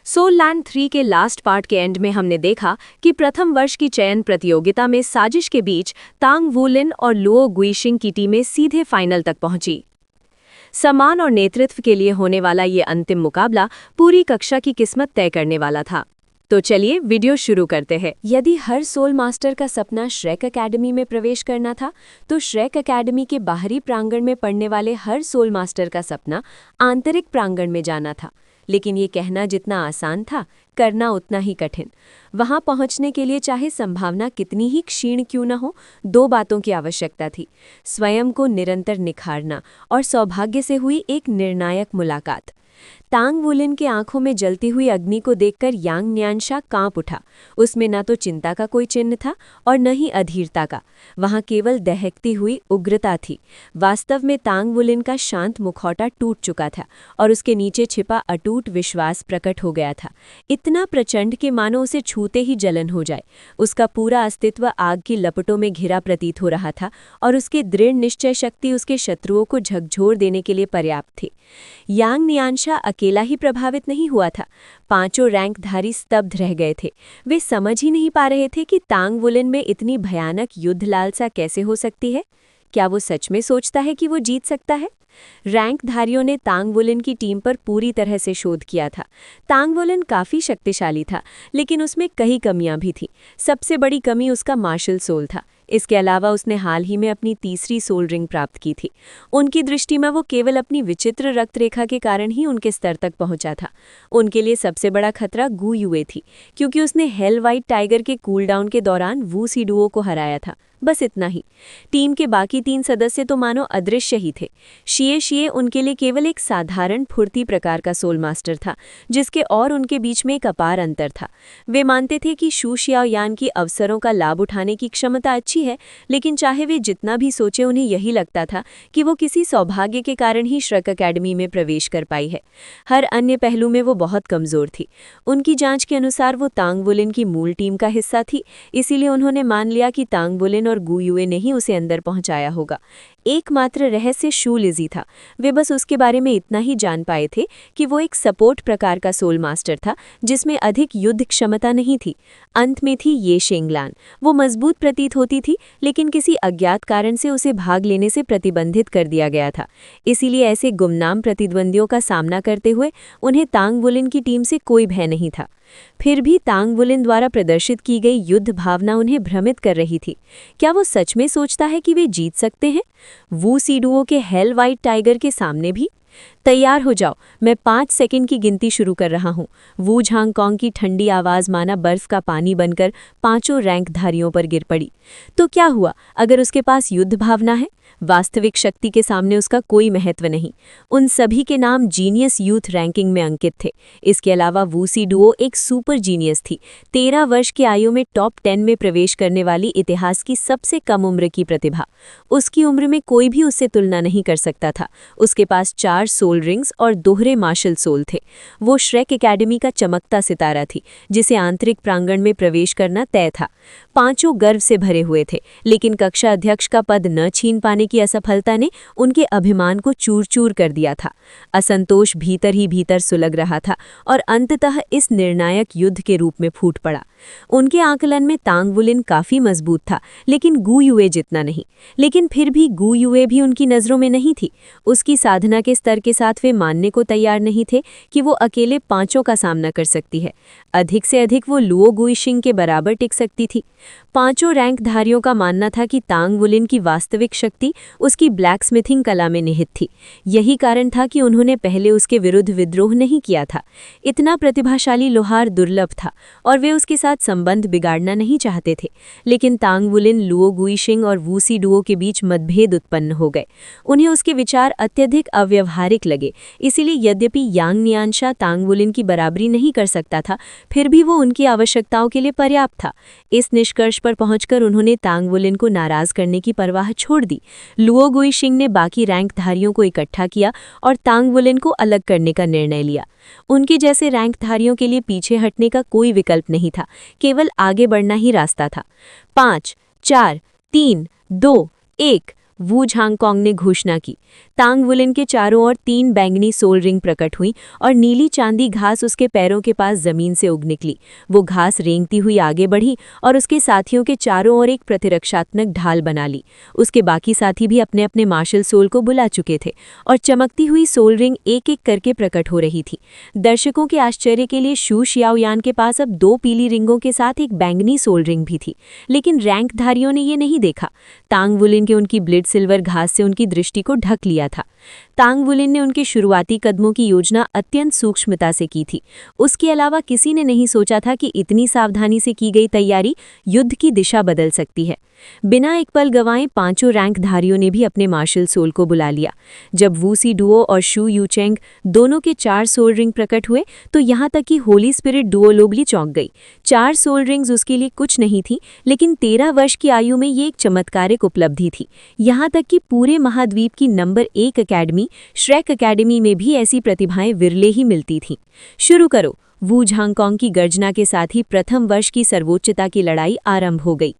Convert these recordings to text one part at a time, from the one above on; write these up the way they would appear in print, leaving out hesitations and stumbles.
Soul land 3 के last part के and में हमने देखा कि प्रथम वर्ष की चयन प्रतियोगिता में साजिश के बीच तांग वूलिन और लुओ गुइशिंग की टीमें सीधे फाइनल तक पहुंची। सम्मान और नेतृत्व के लिए होने वाला ये अंतिम मुकाबला पूरी कक्षा की किस्मत तय करने वाला था। तो चलिए वीडियो शुरू करते हैं। यदि हर सोल मास्टर का सपना श्रेक एकेडमी में प्रवेश करना था, तो श्रेक एकेडमी के बाहरी प्रांगण में पढ़ने वाले हर सोल मास्टर का सपना आंतरिक प्रांगण में जाना था। लेकिन ये कहना जितना आसान था, करना उतना ही कठिन। वहां पहुंचने के लिए चाहे संभावना कितनी ही क्षीण क्यों न हो, दो बातों की आवश्यकता थी: स्वयं को निरंतर निखारना और सौभाग्य से हुई एक निर्णायक मुलाकात। तांग वूलिन के आंखों में जलती हुई अग्नि को देखकर यांग न्यानशा कांप उठा। उसमें न तो चिंता का कोई चिन्ह था और न ही अधीरता का, वहां केवल दहकती हुई उग्रता थी। वास्तव में तांग वूलिन का शांत मुखौटा टूट चुका था और उसके नीचे छिपा अटूट विश्वास प्रकट हो गया था, इतना प्रचंड कि मानो उसे छूते ही जलन हो जाए। उसका पूरा अस्तित्व आग की लपटों में घिरा प्रतीत हो रहा था और उसकी दृढ़ निश्चय शक्ति उसके शत्रुओं को झकझोर देने के लिए पर्याप्त थी। यांग न्यानशा अकेला ही प्रभावित नहीं हुआ था, पांचों रैंकधारी स्तब्ध रह गए थे। वे समझ ही नहीं पा रहे थे कि तांग वूलिन में इतनी भयानक युद्ध लालसा कैसे हो सकती है। क्या वो सच में सोचता है कि वो जीत सकता है? रैंकधारियों ने तांग वूलिन की टीम पर पूरी तरह से शोध किया था। तांग वूलिन काफी शक्तिशाली था, लेकिन उसमें कई कमियां भी थीं। सबसे बड़ी कमी उसका मार्शल सोल था। इसके अलावा उसने हाल ही में अपनी तीसरी सोल रिंग प्राप्त की थी। उनकी दृष्टि में वो केवल अपनी विचित्र रक्तरेखा के कारण ही उनके स्तर तक पहुंचा था। उनके लिए सबसे बड़ा खतरा गु युए थी, क्योंकि उसने हेल व्हाइट टाइगर के कूलडाउन के दौरान वू सीडुओ को हराया था। बस इतना ही। टीम के बाकी 3 सदस्य तो मानो अदृश्य ही थे। शिए शिए उनके लिए केवल एक साधारण फुर्ती प्रकार का सोल मास्टर था, जिसके और उनके बीच में एक अपार अंतर था। वे मानते थे कि शू शियाओयान की अवसरों का लाभ उठाने की क्षमता अच्छी है, लेकिन चाहे वे जितना भी सोचे, उन्हें यही लगता था कि वो किसी सौभाग्य के कारण ही श्रेक एकेडमी में प्रवेश कर पाई है। हर अन्य पहलू में वो बहुत कमजोर थी। उनकी जांच के अनुसार वो तांग वूलिन की मूल टीम का हिस्सा थी, इसीलिए उन्होंने मान लिया कि तांग वूलिन और गु युए ने ही उसे अंदर पहुंचाया होगा। एकमात्र रहस्य शू लिजी था। वे बस उसके बारे में इतना ही जान पाए थे कि वो एक सपोर्ट प्रकार का सोल मास्टर था, जिसमें अधिक युद्ध क्षमता नहीं थी। अंत में थी ये शेंगलान। वो मजबूत प्रतीत होती थी, लेकिन किसी अज्ञात कारण से उसे भाग लेने से प्रतिबंधित कर दिया गया था। इसीलिए ऐसे गुमनाम प्रतिद्वंदियों का सामना करते हुए उन्हें तांग वूलिन की टीम से कोई भय नहीं था। फिर भी तांग वूलिन द्वारा प्रदर्शित की गई युद्ध भावना उन्हें भ्रमित कर रही थी। क्या वो सच में सोचता है कि वे जीत सकते हैं, वू सीडुओ के हेल व्हाइट टाइगर के सामने भी? तैयार हो जाओ, मैं 5 सेकंड की गिनती शुरू कर रहा हूँ। वू झांगकोंग की ठंडी आवाज माना बर्फ का पानी बनकर पांचों रैंकधारियों पर गिर पड़ी। तो क्या हुआ अगर उसके पास युद्ध भावना है? वास्तविक शक्ति के सामने उसका कोई महत्व नहीं। उन सभी के नाम जीनियस यूथ रैंकिंग में अंकित थे। इसके अलावा वू सीडुओ एक सुपर जीनियस थी। 13 वर्ष की आयु में टॉप 10 में प्रवेश करने वाली इतिहास की सबसे कम उम्र की प्रतिभा। उसकी उम्र में कोई भी उससे तुलना नहीं कर सकता था। उसके पास 4 सोल रिंग्स और दोहरे मार्शल सोल थे। वो श्रेक एकेडमी का चमकता सितारा थी, जिसे आंतरिक प्रांगण में प्रवेश करना तय था। पांचों गर्व से भरे हुए थे, लेकिन कक्षा अध्यक्ष का पद न छीन पाने की असफलता ने उनके अभिमान को चूर चूर कर दिया था। असंतोष भीतर ही भीतर सुलग रहा था और अंततः इस निर्णायक युद्ध के रूप में फूट पड़ा। उनके आकलन में तांग वूलिन काफी मजबूत था, लेकिन गु युए जितना नहीं। लेकिन फिर भी गु युए भी उनकी नजरों में नहीं थी। उसकी साधना के स्तर के साथ वे मानने को तैयार नहीं थे कि वो अकेले पांचों का सामना कर सकती है। अधिक से अधिक वो लुओ गुइशिंग के बराबर टिक सकती थी। पांचों रैंकधारियों का मानना था कि तांग वूलिन की वास्तविक शक्ति उसकी ब्लैक स्मिथिंग कला में निहित थी। यही कारण था कि उन्होंने पहले उसके विरुद्ध विद्रोह नहीं किया था। इतना प्रतिभाशाली लोहार दुर्लभ था और वे उसके साथ संबंध बिगाड़ना नहीं चाहते थे। लेकिन तांग वूलिन, लुओ गुइशिंग और वू सीडुओ के बीच मतभेद उत्पन्न हो गए। उन्हें उसके विचार अत्यधिक अव्यवहारिक लगे। इसीलिए यद्यपि यांग न्यानशा तांग वूलिन की बराबरी नहीं कर सकता था, फिर भी वो उनकी आवश्यकताओं के लिए पर्याप्त था। इस निष्कर्ष पर पहुंचकर उन्होंने तांग वूलिन को नाराज करने की परवाह छोड़ दी। लुओ गुइशिंग ने बाकी रैंकधारियों को इकट्ठा किया और तांग वूलिन को अलग करने का निर्णय लिया। उनके जैसे रैंकधारियों के लिए पीछे हटने का कोई विकल्प नहीं था, केवल आगे बढ़ना ही रास्ता था। 5, 4, 3, 2, 1 वू झांगकोंग ने घोषणा की। तांग वुलिन के चारों ओर 3 बैंगनी सोल रिंग प्रकट हुई और नीली चांदी घास उसके पैरों के पास जमीन से उग निकली। वो घास रेंगती हुई आगे बढ़ी और उसके साथियों के चारों ओर एक प्रतिरक्षात्मक ढाल बना ली। उसके बाकी साथी भी अपने अपने मार्शल सोल को बुला चुके थे और चमकती हुई सोल रिंग एक एक करके प्रकट हो रही थी। दर्शकों के आश्चर्य के लिए शू शियाओयान के पास अब 2 पीली रिंगों के साथ एक बैंगनी सोल रिंग भी थी, लेकिन रैंकधारियों ने ये नहीं देखा। तांग वुलिन के उनकी ब्लिड सिल्वर घास से उनकी दृष्टि को ढक लिया था। तांग वुलिन ने उनके शुरुआती कदमों की योजना अत्यंत सूक्ष्मता से की थी। उसके अलावा किसी ने नहीं सोचा था कि इतनी सावधानी से की गई तैयारी युद्ध की दिशा बदल सकती है। बिना एक पल गंवाए 5 रैंकधारियों ने भी अपने मार्शल सोल को बुला लिया। जब वू सी डुओ और शू यूचेंग दोनों के 4 सोल रिंग प्रकट हुए तो यहाँ तक कि होली स्पिरिट डुओ लोग भी चौंक गई। 4 सोल रिंग्स उसके लिए कुछ नहीं थी, लेकिन 13 वर्ष की आयु में ये एक चमत्कारिक उपलब्धि थी। यहाँ तक कि पूरे महाद्वीप की नंबर 1 अकेडमी श्रेक अकेडमी में भी ऐसी प्रतिभाएं विरले ही मिलती थीं। शुरू करो। वू झांगकोंग की गर्जना के साथ ही प्रथम वर्ष की सर्वोच्चता की लड़ाई आरंभ हो गई।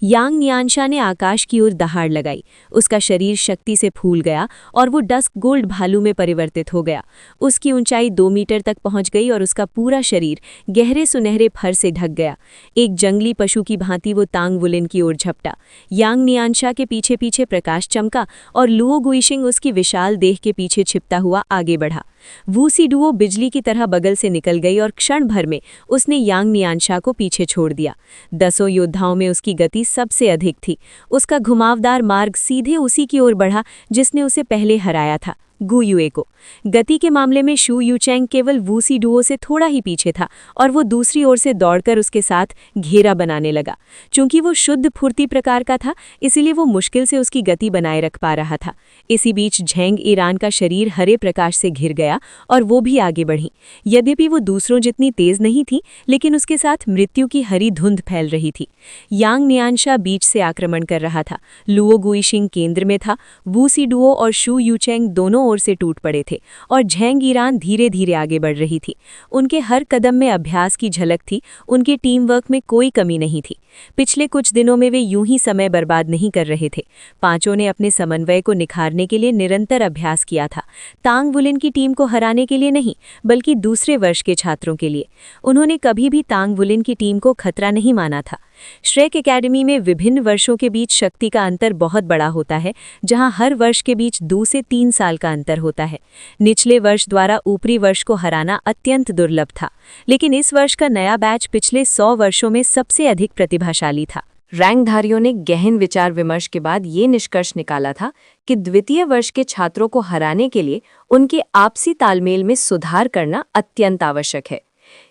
यांग नियानशा ने आकाश की ओर दहाड़ लगाई। उसका शरीर शक्ति से फूल गया और वो डस्क गोल्ड भालू में परिवर्तित हो गया। उसकी ऊंचाई 2 मीटर तक पहुंच गई और उसका पूरा शरीर गहरे सुनहरे फर से ढक गया। एक जंगली पशु की भांति वो तांग वुलिन की ओर झपटा। यांग नियानशा के पीछे पीछे प्रकाश चमका और लुओ गुइशिंग उसकी विशाल देह के पीछे छिपता हुआ आगे बढ़ा। वू सी डुओ बिजली की तरह बगल से निकल गई और क्षण भर में उसने यांग नियानशा को पीछे छोड़ दिया। 10 योद्धाओं में उसकी गति सबसे अधिक थी। उसका घुमावदार मार्ग सीधे उसी की ओर बढ़ा जिसने उसे पहले हराया था, गु युए को। गति के मामले में शू यूचेंग केवल वू सी डुओ से थोड़ा ही पीछे था और वो दूसरी ओर से दौड़कर उसके साथ घेरा बनाने लगा। चूंकि वो शुद्ध फुर्ती प्रकार का था, इसीलिए वो मुश्किल से उसकी गति बनाए रख पा रहा था। इसी बीच झेंग ईरान का शरीर हरे प्रकाश से घिर गया और वो भी आगे बढ़ी। यद्यपि वो दूसरों जितनी तेज नहीं थी, लेकिन उसके साथ मृत्यु की हरी धुंध फैल रही थी। यांग नियानशा बीच से आक्रमण कर रहा था। लुओ गुइशिंग केंद्र में था। वू सी डुओ और शू यूचेंग दोनों ओर से टूट पड़े थे और झेंग ईरान धीरे धीरे आगे बढ़ रही थी। उनके हर कदम में अभ्यास की झलक थी। उनके टीम वर्क में कोई कमी नहीं थी। पिछले कुछ दिनों में वे यूं ही समय बर्बाद नहीं कर रहे थे। पांचों ने अपने समन्वय को निखारने के लिए निरंतर अभ्यास किया था। तांग वुलिन की टीम को हराने के लिए नहीं, बल्कि दूसरे वर्ष के छात्रों के लिए। उन्होंने कभी भी तांग वुलिन की टीम को खतरा नहीं माना था। श्रेक एकेडमी में विभिन्न वर्षों के बीच शक्ति का अंतर बहुत बड़ा होता है, जहां हर वर्ष के बीच 2 से 3 साल का अंतर होता है। निचले वर्ष द्वारा ऊपरी वर्ष को हराना अत्यंत दुर्लभ था, लेकिन इस वर्ष का नया बैच पिछले 100 वर्षों में सबसे अधिक प्रतिभाशाली था। रैंकधारियों ने गहन विचार विमर्श के बाद ये निष्कर्ष निकाला था कि द्वितीय वर्ष के छात्रों को हराने के लिए उनके आपसी तालमेल में सुधार करना अत्यंत आवश्यक है।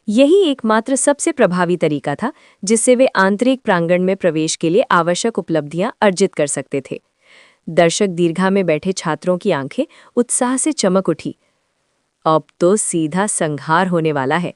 यही एकमात्र सबसे प्रभावी तरीका था जिससे वे आंतरिक प्रांगण में प्रवेश के लिए आवश्यक उपलब्धियां अर्जित कर सकते थे। दर्शक दीर्घा में बैठे छात्रों की आंखें उत्साह से चमक उठी। अब तो सीधा संहार होने वाला है।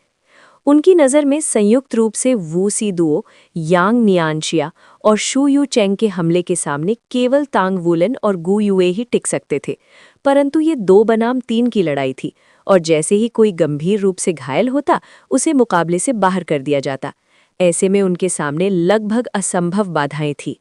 उनकी नज़र में संयुक्त रूप से वू सी डुओ, यांग नियानशिया और शू यूचेंग के हमले के सामने केवल तांग वुलिन और गु युए ही टिक सकते थे। परंतु ये 2 बनाम 3 की लड़ाई थी और जैसे ही कोई गंभीर रूप से घायल होता, उसे मुकाबले से बाहर कर दिया जाता। ऐसे में उनके सामने लगभग असंभव बाधाएं थीं।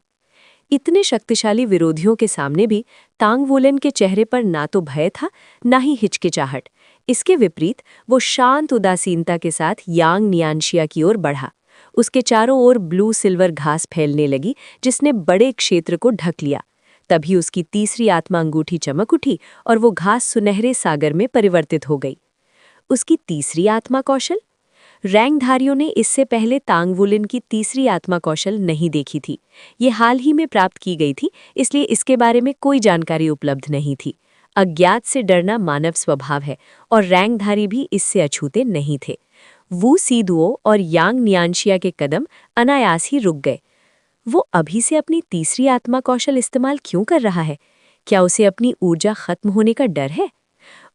इतने शक्तिशाली विरोधियों के सामने भी तांग वुलिन के चेहरे पर ना तो भय था, ना ही हिचकिचाहट। इसके विपरीत वो शांत उदासीनता के साथ यांग नियानशिया की ओर बढ़ा। उसके चारों ओर ब्लू सिल्वर घास फैलने लगी, जिसने बड़े क्षेत्र को ढक लिया। तभी उसकी तीसरी आत्मा अंगूठी चमक उठी और वो घास सुनहरे सागर में परिवर्तित हो गई। उसकी तीसरी आत्मा कौशल? रैंकधारियों ने इससे पहले तांग वुलिन की तीसरी आत्मा कौशल नहीं देखी थी। ये हाल ही में प्राप्त की गई थी, इसलिए इसके बारे में कोई जानकारी उपलब्ध नहीं थी। अज्ञात से डरना मानव स्वभाव है और रैंकधारी भी इससे अछूते नहीं थे। वू सी डुओ और यांग नियानशिया के कदम अनायास ही रुक गए। वो अभी से अपनी तीसरी आत्मा कौशल इस्तेमाल क्यों कर रहा है? क्या उसे अपनी ऊर्जा खत्म होने का डर है?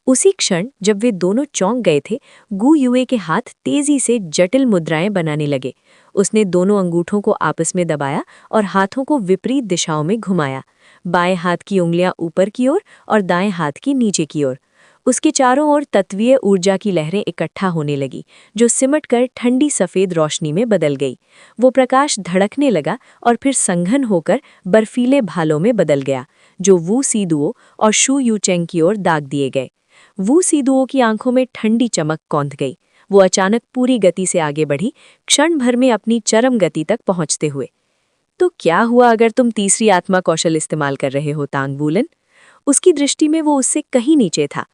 उसी क्षण जब वे दोनों चौंक गए थे, गु युए के हाथ तेजी से जटिल मुद्राएं बनाने लगे। उसने दोनों अंगूठों को आपस में दबाया और हाथों को विपरीत दिशाओं में घुमाया। बाएं हाथ की उंगलियां ऊपर की ओर और दाएं हाथ की नीचे की ओर। उसके चारों ओर तत्वीय ऊर्जा की लहरें इकट्ठा होने लगी, जो सिमट कर ठंडी सफ़ेद रोशनी में बदल गई। वो प्रकाश धड़कने लगा और फिर संघन होकर बर्फीले भालों में बदल गया, जो वू सीदुओ और शू यूचेंग की ओर दाग दिए गए। वू सीदुओ की आंखों में ठंडी चमक कौंध गई। वो अचानक पूरी गति से आगे बढ़ी, क्षण भर में अपनी चरम गति तक पहुंचते हुए। तो क्या हुआ अगर तुम तीसरी आत्मा कौशल इस्तेमाल कर रहे हो, तांग वूलन? उसकी दृष्टि में वो उससे कहीं नीचे था।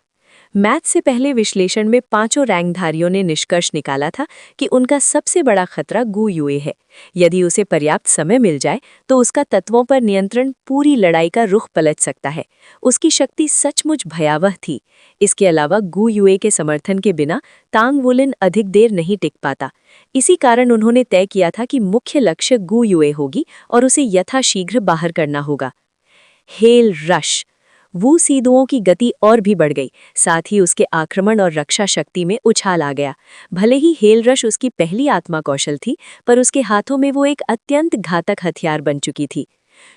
मैथ से पहले विश्लेषण में पांचों रैंकधारियों ने निष्कर्ष निकाला था कि उनका सबसे बड़ा खतरा गू युए है। यदि उसे पर्याप्त समय मिल जाए तो उसका तत्वों पर नियंत्रण पूरी लड़ाई का रुख पलट सकता है। उसकी शक्ति सचमुच भयावह थी। इसके अलावा गू युए के समर्थन के बिना तांग वुलिन अधिक देर नहीं टिक पाता। इसी कारण उन्होंने तय किया था कि मुख्य लक्ष्य गू युए होगी और उसे यथाशीघ्र बाहर करना होगा। Hello rush. वू सीदुओं की गति और भी बढ़ गई, साथ ही उसके आक्रमण और रक्षा शक्ति में उछाल आ गया। भले ही हेल रश उसकी पहली आत्मा कौशल थी, पर उसके हाथों में वो एक अत्यंत घातक हथियार बन चुकी थी।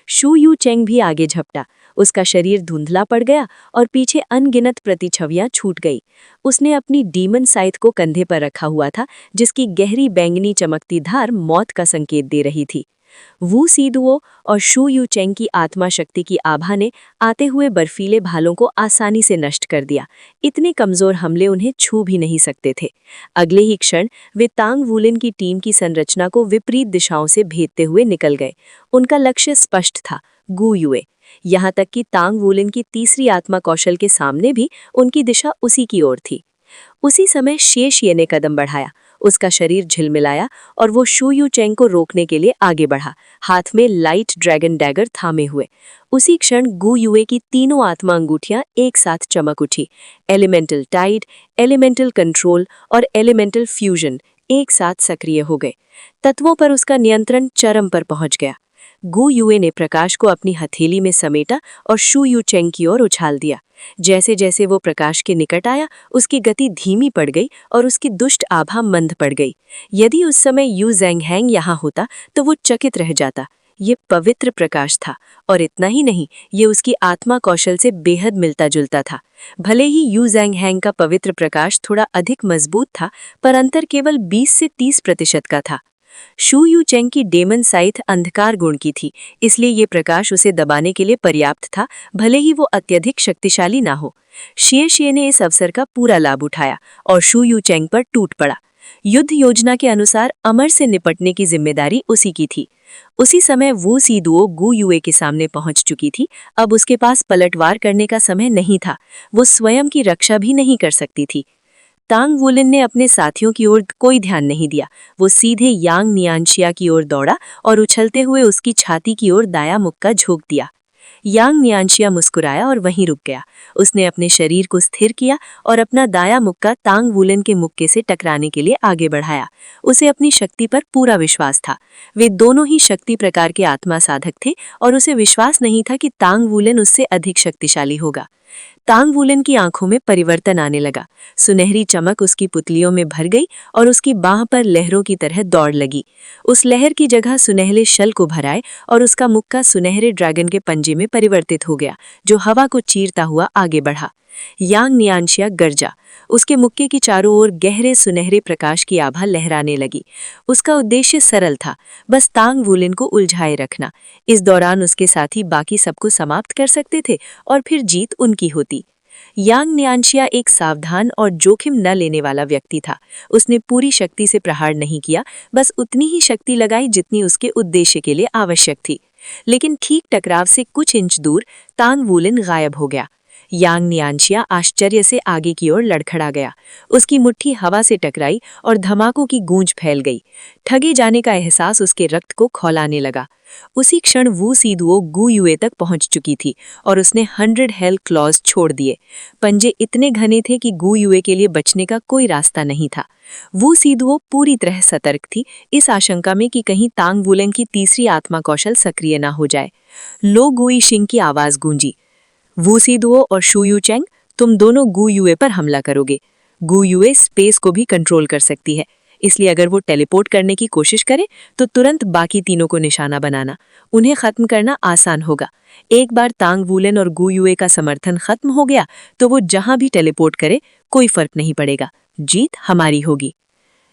शू यू चेंग भी आगे झपटा। उसका शरीर धुंधला पड़ गया और पीछे अनगिनत प्रतिछवियां छूट गई। उसने अपनी डीमन साइथ को कंधे पर रखा हुआ था, जिसकी गहरी बैंगनी चमकती धार मौत का संकेत दे रही थी। वू सीदुओ और शू यू चेंग की आत्मा शक्ति की आभा ने आते हुए बर्फीले भालों को आसानी से नष्ट कर दिया। इतने कमजोर हमले उन्हें छू भी नहीं सकते थे। अगले ही क्षण वे तांग वुलिन की टीम की संरचना को विपरीत दिशाओं से भेदते हुए निकल गए। उनका लक्ष्य स्पष्ट था, गू युए। यहाँ तक कि तांग वुलिन की तीसरी आत्मा कौशल के सामने भी उनकी दिशा उसी की ओर थी। उसी समय शेषये ने कदम बढ़ाया। उसका शरीर झिलमिलाया और वो शू यू चेंग को रोकने के लिए आगे बढ़ा, हाथ में लाइट ड्रैगन डैगर थामे हुए। उसी क्षण गू युए की तीनों आत्मा अंगूठियां एक साथ चमक उठी। एलिमेंटल टाइड, एलिमेंटल कंट्रोल और एलिमेंटल फ्यूजन एक साथ सक्रिय हो गए। तत्वों पर उसका नियंत्रण चरम पर पहुंच गया। गू युए ने प्रकाश को अपनी हथेली में समेटा और शू यू चेंग की ओर उछाल दिया। जैसे जैसे वो प्रकाश के निकट आया, उसकी गति धीमी पड़ गई और उसकी दुष्ट आभा मंद पड़ गई। यदि उस समय यू ज़ेंगहैंग यहाँ होता तो वो चकित रह जाता। ये पवित्र प्रकाश था, और इतना ही नहीं, ये उसकी आत्मा कौशल से बेहद मिलता जुलता था। भले ही यू ज़ेंगहैंग का पवित्र प्रकाश थोड़ा अधिक मजबूत था, पर अंतर केवल 20 से 30% का था। शू यू चेंग की डेमन साइथ अंधकार गुण की थी, इसलिए ये प्रकाश उसे दबाने के लिए पर्याप्त था, भले ही वो अत्यधिक शक्तिशाली ना हो। शेषये ने इस अवसर का पूरा लाभ उठाया और शू यू चेंग पर टूट पड़ा। युद्ध योजना के अनुसार अमर से निपटने की जिम्मेदारी उसी की थी। उसी समय वू सीदुओ गू युए के सामने पहुंच चुकी थी। अब उसके पास पलटवार करने का समय नहीं था। वो स्वयं की रक्षा भी नहीं कर सकती थी। तांग वुलिन ने अपने साथियों की ओर कोई ध्यान नहीं दिया। वो सीधे यांग नियांशिया की ओर दौड़ा और उछलते हुए उसकी छाती की ओर दाया मुक्का झोंक दिया। यांग नियांशिया मुस्कुराया और वहीं रुक गया। उसने अपने शरीर को स्थिर किया और अपना दाया मुक्का तांग वुलिन के मुक्के से टकराने के लिए आगे बढ़ाया। उसे अपनी शक्ति पर पूरा विश्वास था। वे दोनों ही शक्ति प्रकार के आत्मा साधक थे और उसे विश्वास नहीं था कि तांग वुलिन उससे अधिक शक्तिशाली होगा। तांग वुलिन की आंखों में परिवर्तन आने लगा। सुनहरी चमक उसकी पुतलियों में भर गई और उसकी बाह पर लहरों की तरह दौड़ लगी। उस लहर की जगह सुनहले शल को भराए और उसका मुक्का सुनहरे ड्रैगन के पंजे में परिवर्तित हो गया, जो हवा को चीरता हुआ आगे बढ़ा। यांग नियांशिया गरजा। उसके मुक्के की चारों ओर गहरे सुनहरे प्रकाश की आभा लहराने लगी। उसका उद्देश्य सरल था, बस तांग वुलिन को उलझाए रखना। इस दौरान उसके साथी बाकी सबको समाप्त कर सकते थे और फिर जीत उनकी होती। यांग नियांशिया एक सावधान और जोखिम न लेने वाला व्यक्ति था। उसने पूरी शक्ति से प्रहार नहीं किया, बस उतनी ही शक्ति लगाई जितनी उसके उद्देश्य के लिए आवश्यक थी। लेकिन ठीक टकराव से कुछ इंच दूर तांग वुलिन गायब हो गया। यांग नियांशिया आश्चर्य से आगे की ओर लड़खड़ा गया। उसकी मुट्ठी हवा से टकराई और धमाकों की गूंज फैल गई। ठगे जाने का एहसास उसके रक्त को खौलाने लगा। उसी क्षण वू सीदुओ गू युए तक पहुंच चुकी थी और उसने 100 हेल क्लॉज छोड़ दिए। पंजे इतने घने थे कि गू युए के लिए बचने का कोई रास्ता नहीं था। वू सीदुओ पूरी तरह सतर्क थी, इस आशंका में कि कहीं तांग वुलिन की तीसरी आत्मा कौशल सक्रिय ना हो जाए। लो गुइशिंग की आवाज गूंजी, वू सीदुओ और शू यू चेंग, तुम दोनों गू युए पर हमला करोगे। गू युए स्पेस को भी कंट्रोल कर सकती है। इसलिए अगर वो टेलीपोर्ट करने की कोशिश करे तो तुरंत बाकी तीनों को निशाना बनाना, उन्हें खत्म करना आसान होगा। एक बार तांग वूलेन और गु युए का समर्थन खत्म हो गया तो वो जहां भी टेलीपोर्ट करे कोई फर्क नहीं पड़ेगा, जीत हमारी होगी।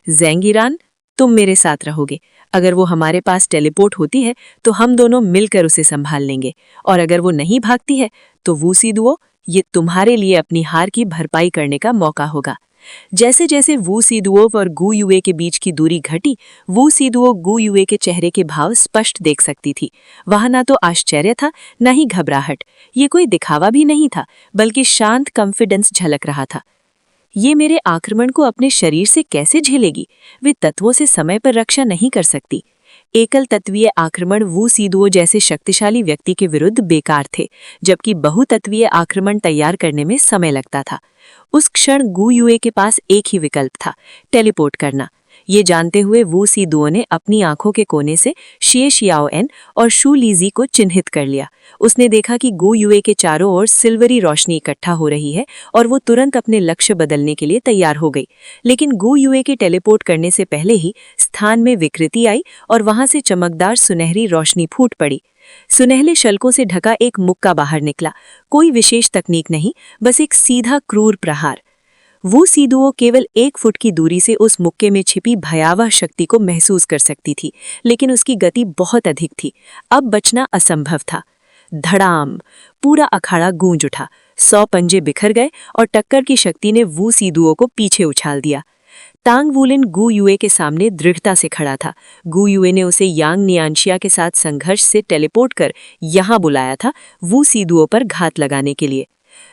ज़ैंग ईरान, तुम मेरे साथ रहोगे। अगर वो हमारे पास टेलीपोर्ट होती है तो हम दोनों मिलकर उसे संभाल लेंगे, और अगर वो नहीं भागती है तो वू सीदुओ, ये तुम्हारे लिए अपनी हार की भरपाई करने का मौका होगा। जैसे जैसे वू सीदुओ और गु युए के बीच की दूरी घटी, वू सीदुओ गु युए के चेहरे के भाव स्पष्ट देख सकती थी। वहां ना तो आश्चर्य था, न ही घबराहट। ये कोई दिखावा भी नहीं था, बल्कि शांत कॉन्फिडेंस झलक रहा था। ये मेरे आक्रमण को अपने शरीर से कैसे झेलेगी? वे तत्वों से समय पर रक्षा नहीं कर सकती। एकल तत्वीय आक्रमण वू सीदुओ जैसे शक्तिशाली व्यक्ति के विरुद्ध बेकार थे, जबकि बहुतत्वीय आक्रमण तैयार करने में समय लगता था। उस क्षण गु युए के पास एक ही विकल्प था, टेलीपोर्ट करना। ये जानते हुए वू सीदुओ ने अपनी आंखों के कोने से शे शियाओएन और शू लीजी को चिन्हित कर लिया। उसने देखा कि गु युए के चारों ओर सिल्वरी रोशनी इकट्ठा हो रही है और वो तुरंत अपने लक्ष्य बदलने के लिए तैयार हो गई। लेकिन गु युए के टेलीपोर्ट करने से पहले ही स्थान में विकृति आई और वहां से चमकदार सुनहरी रोशनी फूट पड़ी। सुनहले शल्कों से ढका एक मुक्का बाहर निकला। कोई विशेष तकनीक नहीं, बस एक सीधा क्रूर प्रहार। वू सीदुओ केवल 1 फुट की दूरी से उस मुक्के में छिपी भयावह शक्ति को महसूस कर सकती थी, लेकिन उसकी गति बहुत अधिक थी। अब बचना असंभव था। धड़ाम! पूरा अखाड़ा गूंज उठा। 100 पंजे बिखर गए और टक्कर की शक्ति ने वू सीदुओ को पीछे उछाल दिया। तांग वूलिन गु युए के सामने दृढ़ता से खड़ा था। गु युए ने उसे यांग नियांशिया के साथ संघर्ष से टेलीपोर्ट कर यहां बुलाया था, वू सीदुओ पर घात लगाने के लिए।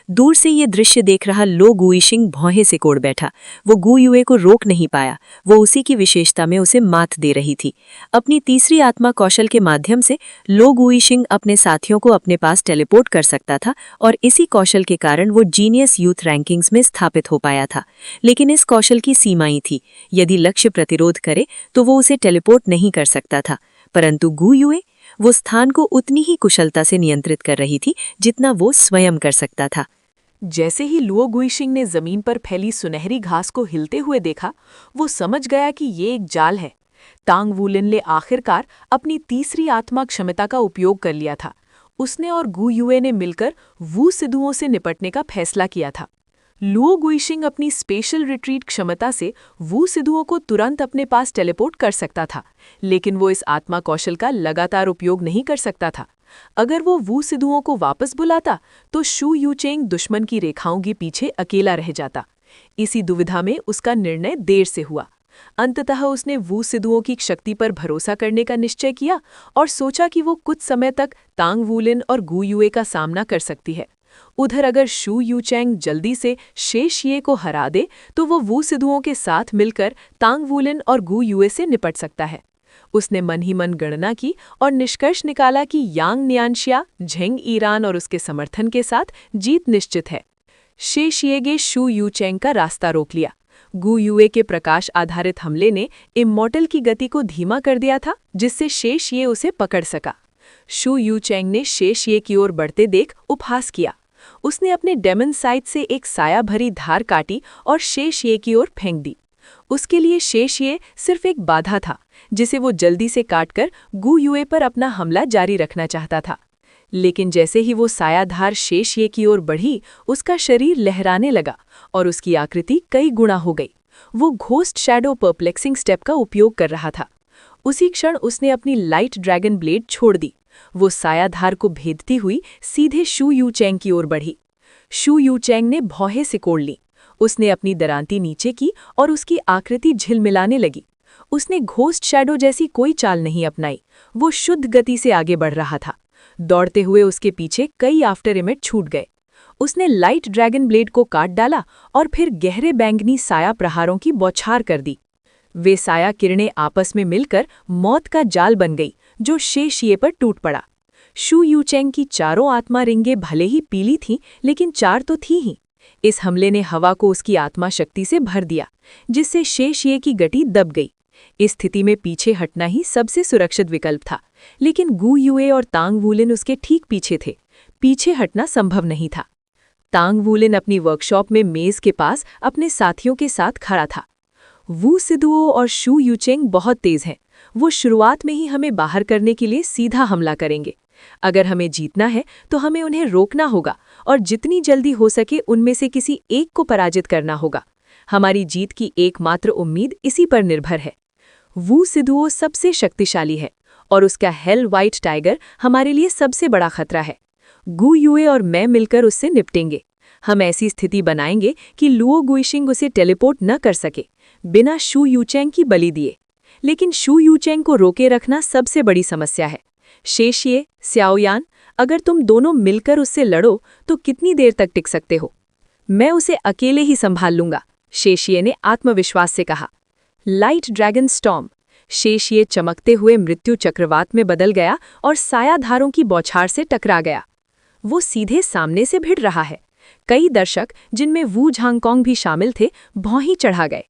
दूर से ये दृश्य देख रहा लो गुइशिंग भौहें से कोड़ बैठा। वो गु युए को रोक नहीं पाया, वो उसी की विशेषता में उसे मात दे रही थी। अपनी तीसरी आत्मा कौशल के माध्यम से लो गुइशिंग अपने साथियों को अपने पास टेलीपोर्ट कर सकता था, और इसी कौशल के कारण वो जीनियस यूथ रैंकिंग्स में स्थापित हो पाया था। लेकिन इस कौशल की सीमाएं थी। यदि लक्ष्य प्रतिरोध करे तो वो उसे टेलीपोर्ट नहीं कर सकता था, परंतु गु युए वो स्थान को उतनी ही कुशलता से नियंत्रित कर रही थी जितना वो स्वयं कर सकता था। जैसे ही लुओ गुइशिंग ने जमीन पर फैली सुनहरी घास को हिलते हुए देखा, वो समझ गया कि ये एक जाल है। तांग वूलिन ने आखिरकार अपनी तीसरी आत्मा क्षमता का उपयोग कर लिया था। उसने और गु युए ने मिलकर वू सिदुओं से निपटने का फैसला किया था। लुओ गुइशिंग अपनी स्पेशल रिट्रीट क्षमता से वू सिदुओं को तुरंत अपने पास टेलीपोर्ट कर सकता था, लेकिन वो इस आत्मा कौशल का लगातार उपयोग नहीं कर सकता था। अगर वो वू सिदुओं को वापस बुलाता तो शू यूचेंग दुश्मन की रेखाओं के पीछे अकेला रह जाता। इसी दुविधा में उसका निर्णय देर से हुआ। अंततः उसने वू सिदुओं की शक्ति पर भरोसा करने का निश्चय किया और सोचा कि वो कुछ समय तक तांग वूलिन और गु युए का सामना कर सकती है। उधर अगर शू यूचेंग जल्दी से शे शिए को हरा दे तो वो वू सिदुओं के साथ मिलकर तांग वूलिन और गु युए से निपट सकता है। उसने मन ही मन गणना की और निष्कर्ष निकाला कि यांग नियांशिया, झेंग ईरान और उसके समर्थन के साथ जीत निश्चित है। शे शिएगे शू यूचेंग का रास्ता रोक लिया। गु युए के प्रकाश आधारित हमले ने इमॉर्टल की गति को धीमा कर दिया था, जिससे शे शिए उसे पकड़ सका। शू यूचेंग ने शे शिए की ओर बढ़ते देख उपहास किया। उसने अपने डेमन साइड से एक साया भरी धार काटी और शे शिए की ओर फेंक दी। उसके लिए शे शिए सिर्फ एक बाधा था, जिसे वो जल्दी से काटकर गु युए पर अपना हमला जारी रखना चाहता था। लेकिन जैसे ही वो सायाधार शे शिए की ओर बढ़ी, उसका शरीर लहराने लगा और उसकी आकृति कई गुना हो गई। वो घोस्ट शैडो परप्लेक्सिंग स्टेप का उपयोग कर रहा था। उसी क्षण उसने अपनी लाइट ड्रैगन ब्लेड छोड़ दी। वो सायाधार को भेदती हुई सीधे शू यूचेंग की ओर बढ़ी। शू यूचेंग ने भौहें सिकोड़ ली। उसने अपनी दरांती नीचे की और उसकी आकृति झिलमिलाने लगी। उसने घोस्ट शैडो जैसी कोई चाल नहीं अपनाई। वो शुद्ध गति से आगे बढ़ रहा था। दौड़ते हुए उसके पीछे कई आफ्टर इमेज छूट गए। उसने लाइट ड्रैगन ब्लेड को काट डाला और फिर गहरे बैंगनी साया प्रहारों की बौछार कर दी। वे साया किरणें आपस में मिलकर मौत का जाल बन गई, जो शे शिए पर टूट पड़ा। शू यूचेंग की चारों आत्मा रिंगें भले ही पीली थीं, लेकिन 4 तो थी ही। इस हमले ने हवा को उसकी आत्मा शक्ति से भर दिया, जिससे शे शिए की गति दब गई। इस स्थिति में पीछे हटना ही सबसे सुरक्षित विकल्प था, लेकिन गु युए और तांग वूलिन उसके ठीक पीछे थे। पीछे हटना संभव नहीं था। तांग वूलिन अपनी वर्कशॉप में मेज के पास अपने साथियों के साथ खड़ा था। वू सिदुओ और शू यूचेंग बहुत तेज हैं। वो शुरुआत में ही हमें बाहर करने के लिए सीधा हमला करेंगे। अगर हमें जीतना है तो हमें उन्हें रोकना होगा और जितनी जल्दी हो सके उनमें से किसी एक को पराजित करना होगा। हमारी जीत की एकमात्र उम्मीद इसी पर निर्भर है। वू सिदुओ सबसे शक्तिशाली है और उसका हेल व्हाइट टाइगर हमारे लिए सबसे बड़ा खतरा है। गु युए और मैं मिलकर उससे निपटेंगे। हम ऐसी स्थिति बनाएंगे कि लुओ गुइशिंग उसे टेलीपोर्ट न कर सके, बिना शू यूचेंग की बलि दिए। लेकिन शू यूचेंग को रोके रखना सबसे बड़ी समस्या है। शेशिए, स्याओयान, अगर तुम दोनों मिलकर उससे लड़ो तो कितनी देर तक टिक सकते हो? मैं उसे अकेले ही संभाल लूंगा, शेशिए ने आत्मविश्वास से कहा। Light dragon storm. शेशिए चमकते हुए मृत्यु चक्रवात में बदल गया और सायाधारों की बौछार से टकरा गया। वो सीधे सामने से भिड़ रहा है। कई दर्शक, जिनमें वू झांगकोंग भी शामिल थे, भौंही चढ़ा गए।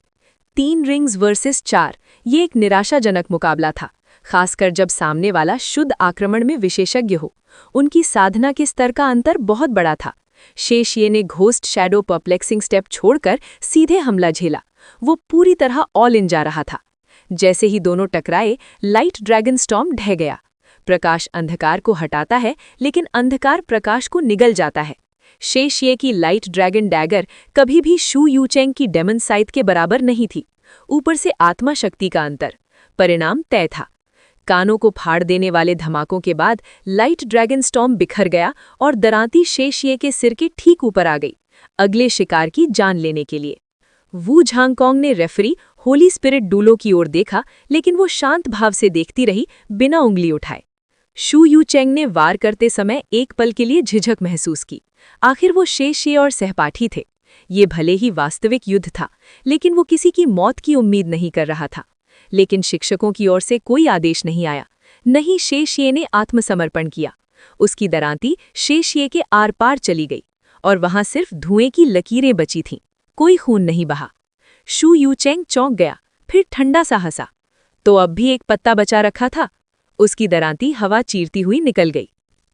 3 रिंग्स वर्सेस 4, ये एक निराशाजनक मुकाबला था, खासकर जब सामने वाला शुद्ध आक्रमण में विशेषज्ञ हो। उनकी साधना के स्तर का अंतर बहुत बड़ा था। शेशिए ने घोस्ट शैडो परप्लेक्सिंग स्टेप छोड़कर सीधे हमला झेला। वो पूरी तरह ऑल इन जा रहा था। जैसे ही दोनों टकराए, लाइट ड्रैगन स्टॉर्म ढह गया। प्रकाश अंधकार को हटाता है, लेकिन अंधकार प्रकाश को निगल जाता है। शेशिए की लाइट ड्रैगन डैगर कभी भी शू यूचेंग की डेमन साइट के बराबर नहीं थी। ऊपर से आत्मा शक्ति का अंतर। परिणाम तय था। कानों को फाड़ देने वाले धमाकों के बाद लाइट ड्रैगन स्टॉर्म बिखर गया और दरांती शेशिए के सिर के ठीक ऊपर आ गई, अगले शिकार की जान लेने के लिए। वू झांगकोंग ने रेफरी होली स्पिरिट डूलो की ओर देखा, लेकिन वो शांत भाव से देखती रही, बिना उंगली उठाए। शू यूचेंग ने वार करते समय एक पल के लिए झिझक महसूस की। आखिर वो शेशिए और सहपाठी थे। ये भले ही वास्तविक युद्ध था, लेकिन वो किसी की मौत की उम्मीद नहीं कर रहा था। लेकिन शिक्षकों की ओर से कोई आदेश नहीं आया। नहीं, शेशिए ने आत्मसमर्पण किया। उसकी दरांती शेशिए के आर पार चली गई और वहां सिर्फ धुएं की लकीरें बची थीं। कोई खून नहीं बहा। शू यूचेंग चौंक गया, फिर ठंडा सा हंसा। तो अब भी एक पत्ता बचा रखा था। उसकी दरांती हवा चीरती हुई निकल गई।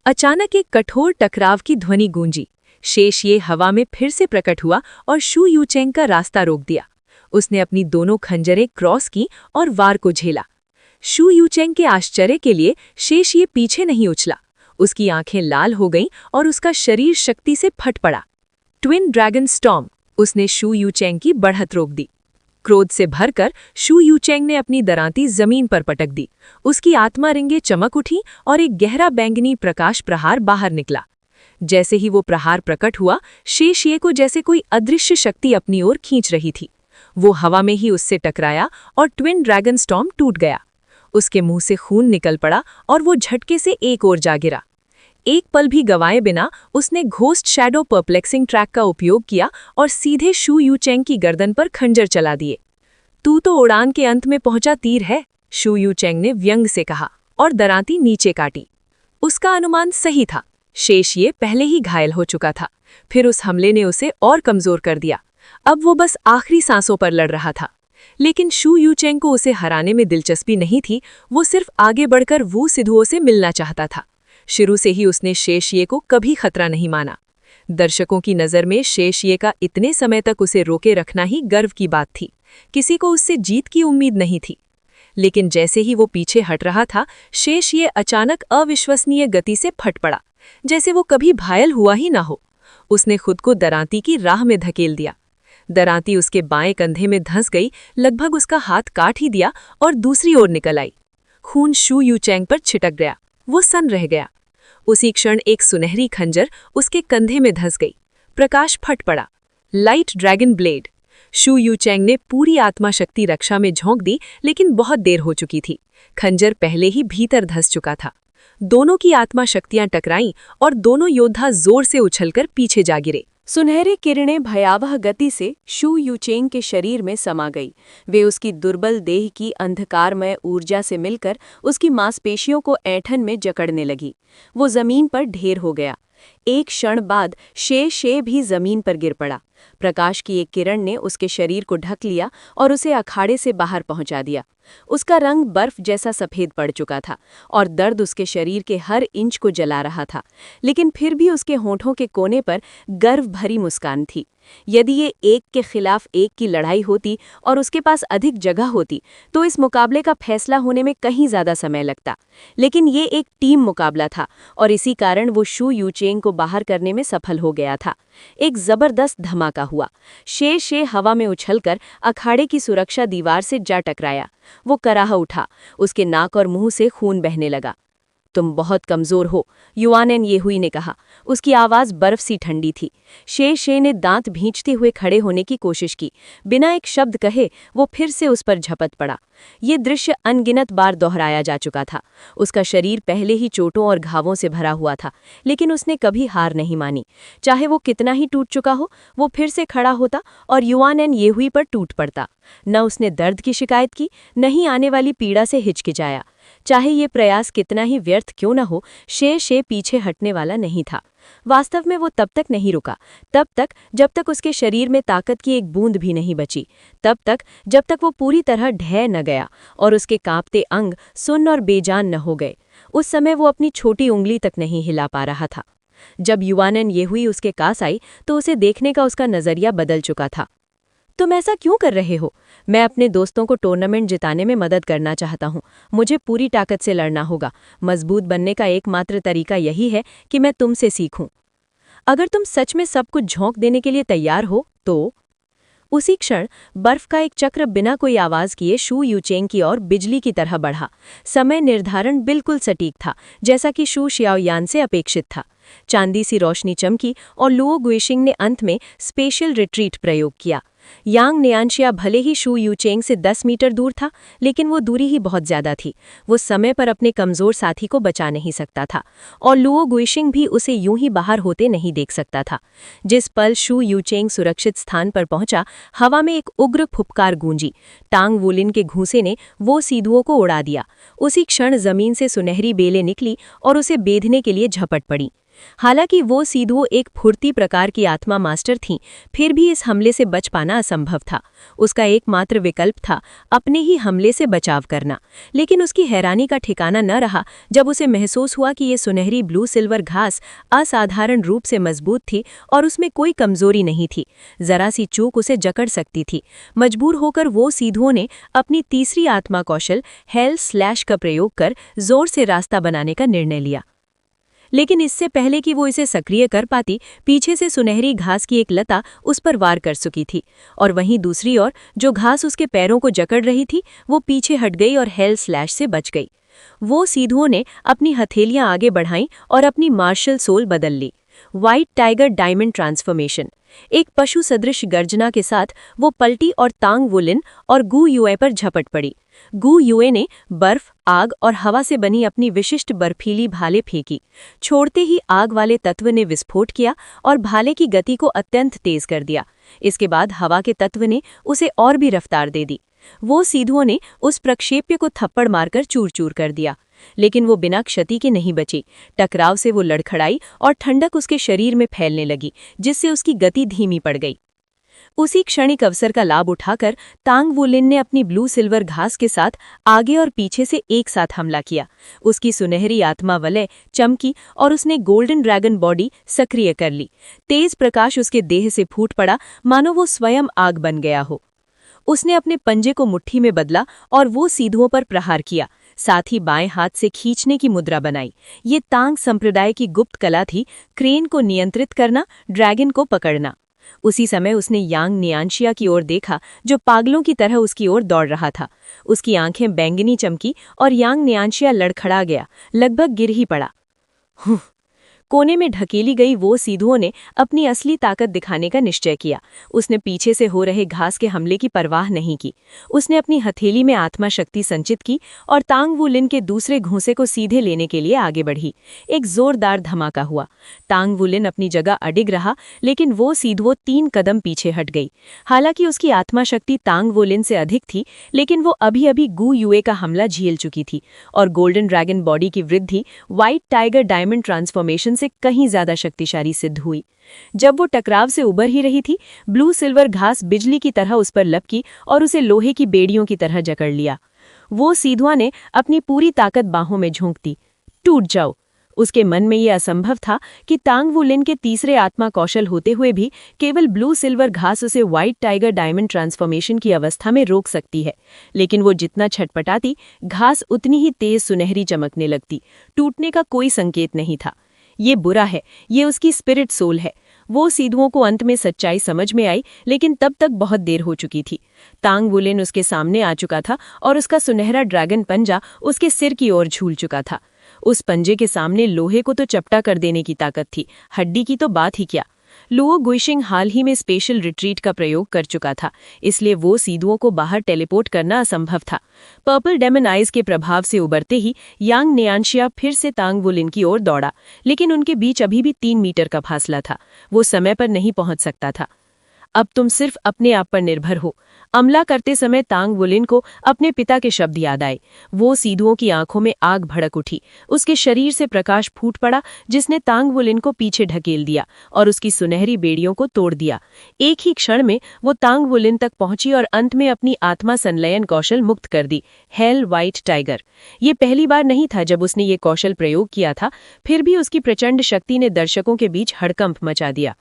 अचानक एक कठोर टकराव की ध्वनि गूंजी। शेशिए हवा में फिर से प्रकट हुआ और शू यूचेंग का रास्ता रोक दिया। उसने अपनी दोनों खंजरें क्रॉस की और वार को झेला। शू यूचेंग के आश्चर्य के लिए शेशिए पीछे नहीं उछला। उसकी आंखें लाल हो गईं और उसका शरीर शक्ति से फट पड़ा। Twin dragon storm. उसने शू यूचेंग की बढ़त रोक दी। क्रोध से भरकर शू यूचेंग ने अपनी दरांती जमीन पर पटक दी। उसकी आत्मा रिंगे चमक उठी और एक गहरा बैंगनी प्रकाश प्रहार बाहर निकला। जैसे ही वो प्रहार प्रकट हुआ, शेशिए को जैसे कोई अदृश्य शक्ति अपनी ओर खींच रही थी। वो हवा में ही उससे टकराया और ट्विन ड्रैगन स्टॉर्म टूट गया। उसके मुंह से खून निकल पड़ा और वो झटके से एक ओर जा गिरा। एक पल भी गंवाए बिना उसने घोस्ट शैडो परप्लेक्सिंग ट्रैक का उपयोग किया और सीधे शू यूचेंग की गर्दन पर खंजर चला दिए। तू तो उड़ान के अंत में पहुंचा तीर है, शू यूचेंग ने व्यंग से कहा और दरांती नीचे काटी। उसका अनुमान सही था। शेशिए पहले ही घायल हो चुका था, फिर उस हमले ने उसे और कमजोर कर दिया। अब वो बस आखिरी सांसों पर लड़ रहा था। लेकिन शू यूचेंग को उसे हराने में दिलचस्पी नहीं थी। वो सिर्फ आगे बढ़कर वू सिधुओं से मिलना चाहता था। शुरू से ही उसने शेशिए को कभी खतरा नहीं माना। दर्शकों की नज़र में शेशिए का इतने समय तक उसे रोके रखना ही गर्व की बात थी। किसी को उससे जीत की उम्मीद नहीं थी। लेकिन जैसे ही वो पीछे हट रहा था, शेशिए अचानक अविश्वसनीय गति से फट पड़ा, जैसे वो कभी घायल हुआ ही ना हो। उसने खुद को दरांती की राह में धकेल दिया। दरांती उसके बाएं कंधे में धंस गई, लगभग उसका हाथ काट ही दिया और दूसरी ओर निकल आई। खून शू यूचेंग पर छिटक गया। वो सन रह गया। उसी क्षण एक सुनहरी खंजर उसके कंधे में धंस गई। प्रकाश फट पड़ा। Light dragon blade. Xu Yucheng ने पूरी आत्मा शक्ति रक्षा में झोंक दी, लेकिन बहुत देर हो चुकी थी। खंजर पहले ही भीतर धंस चुका था। दोनों की आत्मा शक्तियां टकराईं और दोनों योद्धा जोर से उछलकर पीछे जा गिरे। सुनहरी किरणें भयावह गति से शू यूचेंग के शरीर में समा गई। वे उसकी दुर्बल देह की अंधकारमय ऊर्जा से मिलकर उसकी मांसपेशियों को ऐंठन में जकड़ने लगी। वो जमीन पर ढेर हो गया। एक क्षण बाद शे भी जमीन पर गिर पड़ा। प्रकाश की एक किरण ने उसके शरीर को ढक लिया और उसे अखाड़े से बाहर पहुंचा दिया। उसका रंग बर्फ जैसा सफेद पड़ चुका था और दर्द उसके शरीर के हर इंच को जला रहा था। लेकिन फिर भी उसके होठों के कोने पर गर्व भरी मुस्कान थी। यदि ये एक के खिलाफ एक की लड़ाई होती और उसके पास अधिक जगह होती तो इस मुकाबले का फैसला होने में कहीं ज्यादा समय लगता। लेकिन ये एक टीम मुकाबला था और इसी कारण वो शू यूचेंग को बाहर करने में सफल हो गया था। एक जबरदस्त धमाका हुआ। शे हवा में उछलकर अखाड़े की सुरक्षा दीवार से जा टकराया। वो कराह उठा, उसके नाक और मुंह से खून बहने लगा। तुम बहुत कमजोर हो, युआनन येहुई ने कहा। उसकी आवाज बर्फ सी ठंडी थी। शे ने दांत भींचते हुए खड़े होने की कोशिश की। बिना एक शब्द कहे वो फिर से उस पर झपट पड़ा। ये दृश्य अनगिनत बार दोहराया जा चुका था। उसका शरीर पहले ही चोटों और घावों से भरा हुआ था, लेकिन उसने कभी हार नहीं मानी। चाहे वो कितना ही टूट चुका हो, वो फिर से खड़ा होता और युआनन येहुई पर टूट पड़ता। न उसने दर्द की शिकायत की, न ही आने वाली पीड़ा से हिचकिचाया। चाहे ये प्रयास कितना ही व्यर्थ क्यों न हो, शे पीछे हटने वाला नहीं था। वास्तव में वो तब तक नहीं रुका, तब तक जब तक उसके शरीर में ताकत की एक बूंद भी नहीं बची, तब तक जब तक वो पूरी तरह ढह न गया और उसके कांपते अंग सुन्न और बेजान न हो गए। उस समय वो अपनी छोटी उंगली तक नहीं हिला पा रहा था। जब युआनन येहुई उसके पास आई तो उसे देखने का उसका नजरिया बदल चुका था। तुम ऐसा क्यों कर रहे हो? मैं अपने दोस्तों को टूर्नामेंट जिताने में मदद करना चाहता हूँ। मुझे पूरी ताकत से लड़ना होगा। मजबूत बनने का एकमात्र तरीका यही है कि मैं तुमसे सीखूं। अगर तुम सच में सब कुछ झोंक देने के लिए तैयार हो तो। उसी क्षण बर्फ का एक चक्र बिना कोई आवाज किए शू यूचेंग की ओर बिजली की तरह बढ़ा। समय निर्धारण बिल्कुल सटीक था, जैसा कि शू शियाओयान से अपेक्षित था। चांदी सी रोशनी चमकी और लुओ गुइशिंग ने अंत में स्पेशल रिट्रीट प्रयोग किया। यांग नियांशिया भले ही शू यूचेंग से 10 मीटर दूर था, लेकिन वो दूरी ही बहुत ज्यादा थी। वो समय पर अपने कमजोर साथी को बचा नहीं सकता था और लुओ गुइशिंग भी उसे यूं ही बाहर होते नहीं देख सकता था। जिस पल शू यूचेंग सुरक्षित स्थान पर पहुंचा, हवा में एक उग्र फुफकार गूंजी। टांग वुलिन के घूंसे ने वो सीधुओं को उड़ा दिया। उसी क्षण जमीन से सुनहरी बेलें निकली और उसे बेधने के लिए झपट पड़ी। हालांकि वो सीधुओं एक फुर्ती प्रकार की आत्मा मास्टर थीं, फिर भी इस हमले से बच पाना असंभव था। उसका एकमात्र विकल्प था अपने ही हमले से बचाव करना। लेकिन उसकी हैरानी का ठिकाना न रहा जब उसे महसूस हुआ कि ये सुनहरी ब्लू सिल्वर घास असाधारण रूप से मजबूत थी और उसमें कोई कमजोरी नहीं थी। जरा सी चूक उसे जकड़ सकती थी। मजबूर होकर वो सीधुओं ने अपनी तीसरी आत्मा कौशल हेल स्लैश का प्रयोग कर जोर से रास्ता बनाने का निर्णय लिया। लेकिन इससे पहले कि वो इसे सक्रिय कर पाती, पीछे से सुनहरी घास की एक लता उस पर वार कर चुकी थी और वहीं दूसरी ओर जो घास उसके पैरों को जकड़ रही थी वो पीछे हट गई और हेल स्लैश से बच गई। वो सीधुओं ने अपनी हथेलियां आगे बढ़ाईं और अपनी मार्शल सोल बदल ली। White tiger diamond transformation. एक पशु सदृश गर्जना के साथ वो पलटी और तांग वुलिन और गू युए पर झपट पड़ी। गू युए ने बर्फ, आग और हवा से बनी अपनी विशिष्ट बर्फीली भाले फेंकी। छोड़ते ही आग वाले तत्व ने विस्फोट किया और भाले की गति को अत्यंत तेज कर दिया। इसके बाद हवा के तत्व ने उसे और भी रफ्तार दे दी। वो सीधुओं ने उस प्रक्षेप्य को थप्पड़ मारकर चूर चूर कर दिया, लेकिन वो बिना क्षति के नहीं बची। टकराव से वो लड़खड़ाई और ठंडक उसके शरीर में फैलने लगी, जिससे उसकी गति धीमी पड़ गई। उसी क्षणिक अवसर का लाभ उठाकर तांग वुलिन ने अपनी ब्लू सिल्वर घास के साथ आगे और पीछे से एक साथ हमला किया। उसकी सुनहरी आत्मा वलय चमकी और उसने गोल्डन ड्रैगन बॉडी सक्रिय कर ली। तेज प्रकाश उसके देह से फूट पड़ा, मानो वो स्वयं आग बन गया हो। उसने अपने पंजे को मुट्ठी में बदला और वो सीधुओं पर प्रहार किया। साथ ही बाएं हाथ से खींचने की मुद्रा बनाई। ये तांग संप्रदाय की गुप्त कला थी, क्रेन को नियंत्रित करना, ड्रैगन को पकड़ना। उसी समय उसने यांग नियांशिया की ओर देखा, जो पागलों की तरह उसकी ओर दौड़ रहा था। उसकी आंखें बैंगनी चमकी और यांग नियांशिया लड़खड़ा गया, लगभग गिर ही पड़ा। कोने में ढकेली गई वो सीधुओं ने अपनी असली ताकत दिखाने का निश्चय किया। उसने पीछे से हो रहे घास के हमले की परवाह नहीं की। उसने अपनी हथेली में आत्मा शक्ति संचित की और तांग वुलिन के दूसरे घूंसे को सीधे लेने के लिए आगे बढ़ी। एक जोरदार धमाका हुआ। तांग वुलिन अपनी जगह अडिग रहा, लेकिन वो सीधुओं 3 कदम पीछे हट गई। हालांकि उसकी आत्मा शक्ति तांग वुलिन से अधिक थी, लेकिन वो अभी अभी गू युए का हमला झेल चुकी थी और गोल्डन ड्रैगन बॉडी की वृद्धि व्हाइट टाइगर डायमंड ट्रांसफॉर्मेशन से कहीं ज्यादा शक्तिशाली सिद्ध हुई। जब वो टकराव से उबर ही रही थी, ब्लू सिल्वर घास बिजली की तरह उस पर लपकी और उसे लोहे की बेड़ियों की तरह जकड़ लिया। वो सीधुआ ने अपनी पूरी ताकत बाहों में झोंक दी। टूट जाओ, उसके मन में ये असंभव था कि तांग वू लिन के तीसरे आत्मा कौशल होते हुए भी केवल ब्लू सिल्वर घास उसे व्हाइट टाइगर डायमंड ट्रांसफॉर्मेशन की अवस्था में रोक सकती है। लेकिन वो जितना छटपटाती, घास उतनी ही तेज सुनहरी चमकने लगती। टूटने का कोई संकेत नहीं था। ये बुरा है, ये उसकी स्पिरिट सोल है। वो सीधुओं को अंत में सच्चाई समझ में आई, लेकिन तब तक बहुत देर हो चुकी थी। तांग वू लिन उसके सामने आ चुका था और उसका सुनहरा ड्रैगन पंजा उसके सिर की ओर झूल चुका था। उस पंजे के सामने लोहे को तो चपटा कर देने की ताकत थी, हड्डी की तो बात ही क्या। लुओ गुइशिंग हाल ही में स्पेशल रिट्रीट का प्रयोग कर चुका था, इसलिए वो सीधुओं को बाहर टेलीपोर्ट करना असंभव था। पर्पल डेमन आइज के प्रभाव से उबरते ही यांग नियांशिया फिर से तांग वू लिन की ओर दौड़ा, लेकिन उनके बीच अभी भी 3 मीटर का फासला था। वो समय पर नहीं पहुंच सकता था। अब तुम सिर्फ अपने आप पर निर्भर हो। अमला करते समय तांग वू लिन को अपने पिता के शब्द याद आए। वो सीधुओं की आंखों में आग भड़क उठी। उसके शरीर से प्रकाश फूट पड़ा, जिसने तांग वू लिन को पीछे ढकेल दिया और उसकी सुनहरी बेड़ियों को तोड़ दिया। एक ही क्षण में वो तांग वू लिन तक पहुंची और अंत में अपनी आत्मा संलयन कौशल मुक्त कर दी, हेल व्हाइट टाइगर। ये पहली बार नहीं था जब उसने ये कौशल प्रयोग किया था, फिर भी उसकी प्रचंड शक्ति ने दर्शकों के बीच हड़कंप मचा दिया।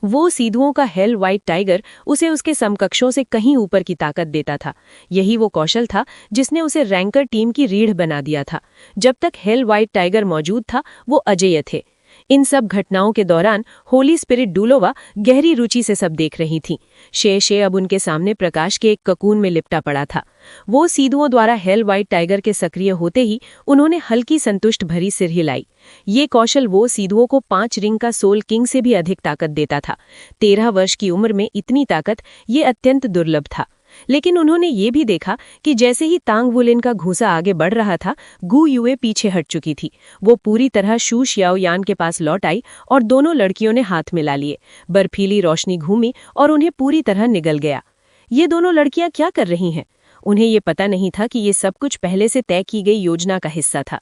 वो सीधुओं का हेल व्हाइट टाइगर उसे उसके समकक्षों से कहीं ऊपर की ताकत देता था। यही वो कौशल था जिसने उसे रैंकर टीम की रीढ़ बना दिया था। जब तक हेल व्हाइट टाइगर मौजूद था, वो अजेय थे। इन सब घटनाओं के दौरान होली स्पिरिट डुलोवा गहरी रुचि से सब देख रही थीं। शे अब उनके सामने प्रकाश के एक ककून में लिपटा पड़ा था। वो सीधुओं द्वारा हेल व्हाइट टाइगर के सक्रिय होते ही उन्होंने हल्की संतुष्ट भरी सिर हिलाई। ये कौशल वो सीधुओं को 5 रिंग का सोल किंग से भी अधिक ताकत देता था। 13 वर्ष की उम्र में इतनी ताकत, ये अत्यंत दुर्लभ था। लेकिन उन्होंने ये भी देखा कि जैसे ही तांग वू लिन का घूंसा आगे बढ़ रहा था, गु युए पीछे हट चुकी थी। वो पूरी तरह शू शियाओ यान के पास लौट आई और दोनों लड़कियों ने हाथ मिला लिए। बर्फीली रोशनी घूमी और उन्हें पूरी तरह निगल गया। ये दोनों लड़कियां क्या कर रही हैं? उन्हें ये पता नहीं था कि ये सब कुछ पहले से तय की गई योजना का हिस्सा था।